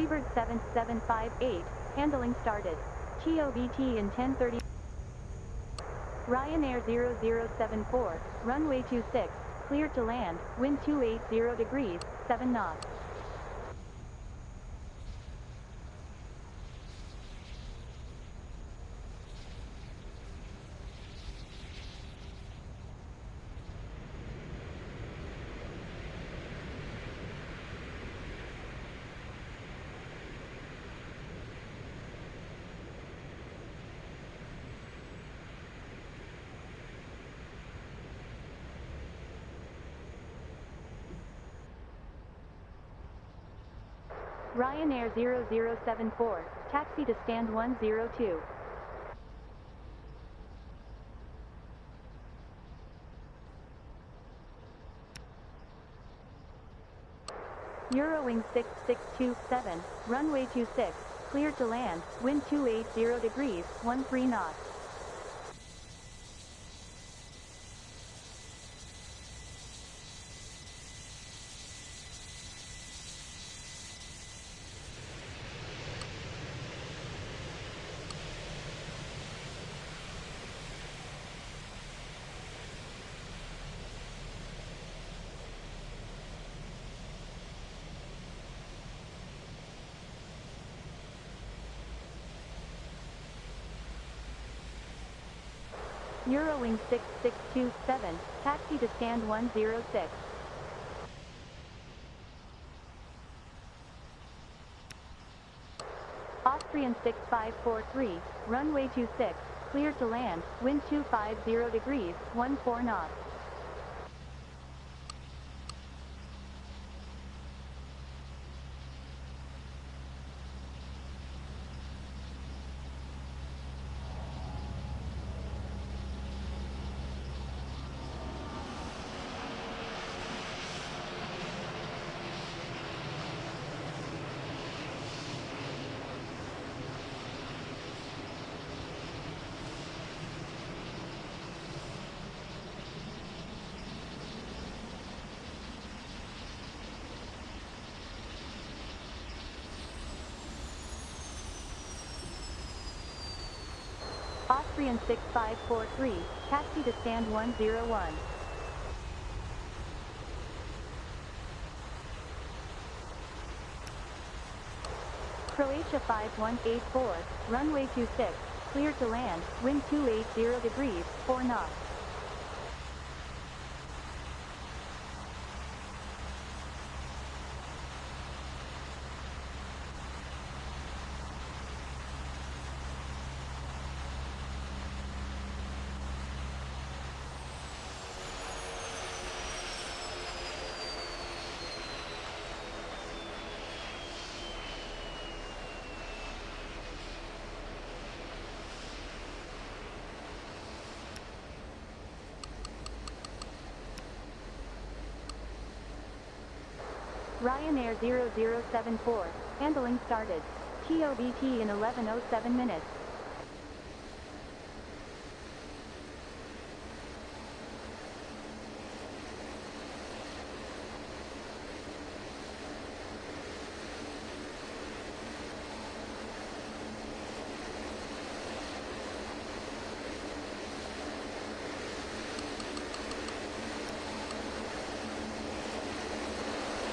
Freebird 7758, handling started. TOBT in 1030. Ryanair 0074, runway 26, clear to land, wind 280 degrees, 7 knots. Ryanair 0074, taxi to stand 102. Eurowing 6627, runway 26, clear to land, wind 280 degrees, 13 knots. Eurowing 6627, taxi to stand 106. Austrian 6543, runway 26, clear to land, wind 250 degrees, 14 knots. Austrian 6543, taxi to stand 101. Croatia 5184, runway 26, clear to land, wind 280 degrees, 4 knots. Ryanair 0074, handling started. TOBT in 11:07 minutes.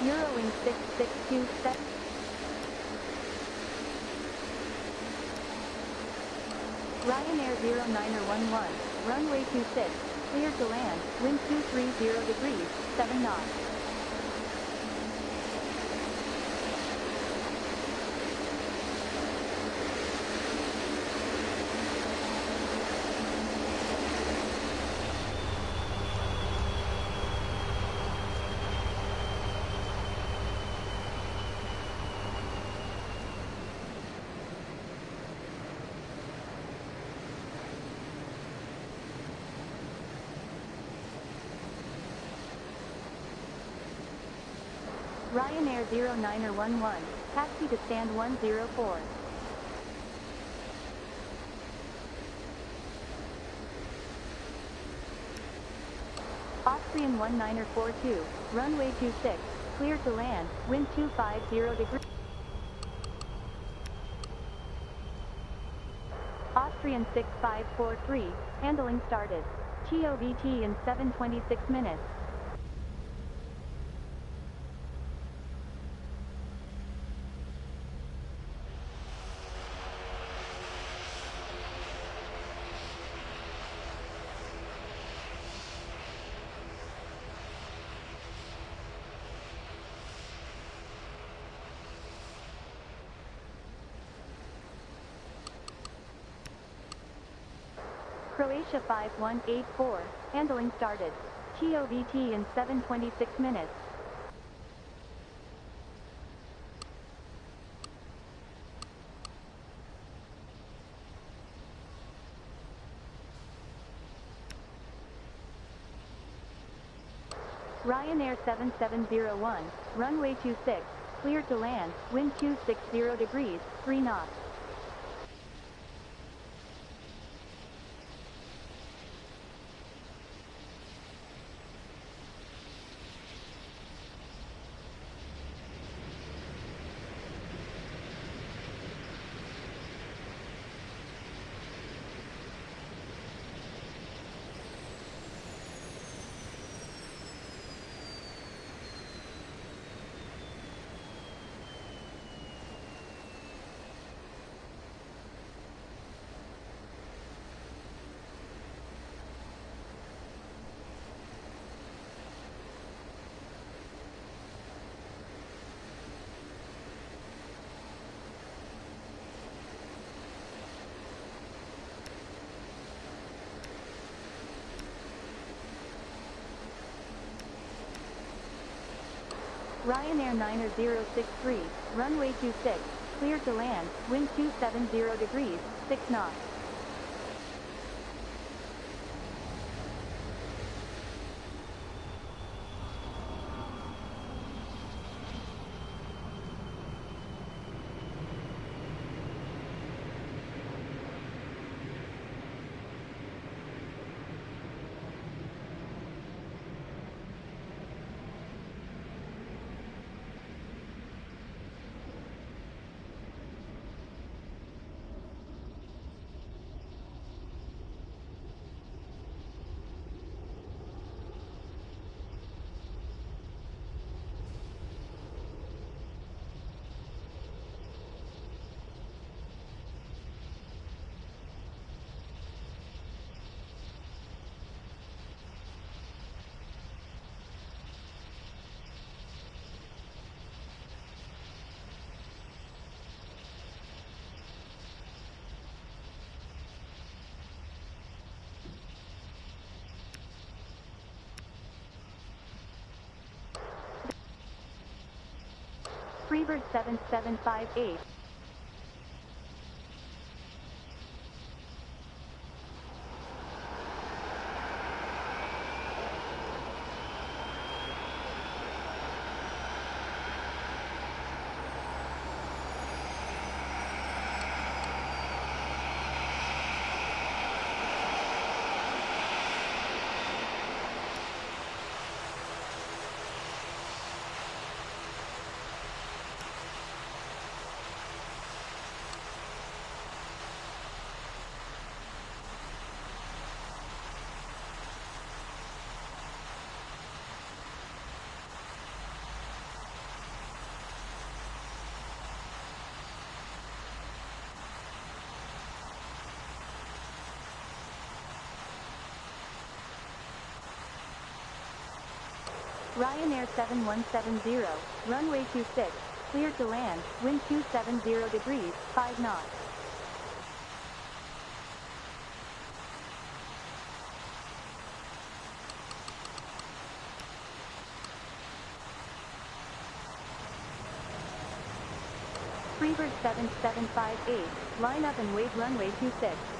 Eurowing 6627. Ryanair 0911, runway 26, clear to land, wind 230 degrees, 7 knots. Ryanair 0911, taxi to stand 104. Austrian 1942, runway 26, clear to land, wind 250 degrees. Austrian 6543, handling started. TOVT in 7:26 minutes. Croatia 5184, handling started. TOVT in 7:26 minutes. Ryanair 7701, runway 26, cleared to land, wind 260 degrees, 3 knots. Ryanair 9063, runway 26, cleared to land, wind 270 degrees, 6 knots. Freebird 7758. Ryanair 7170, runway 26, cleared to land, wind 270 degrees, 5 knots. Freebird 7758, line up and wait runway 26.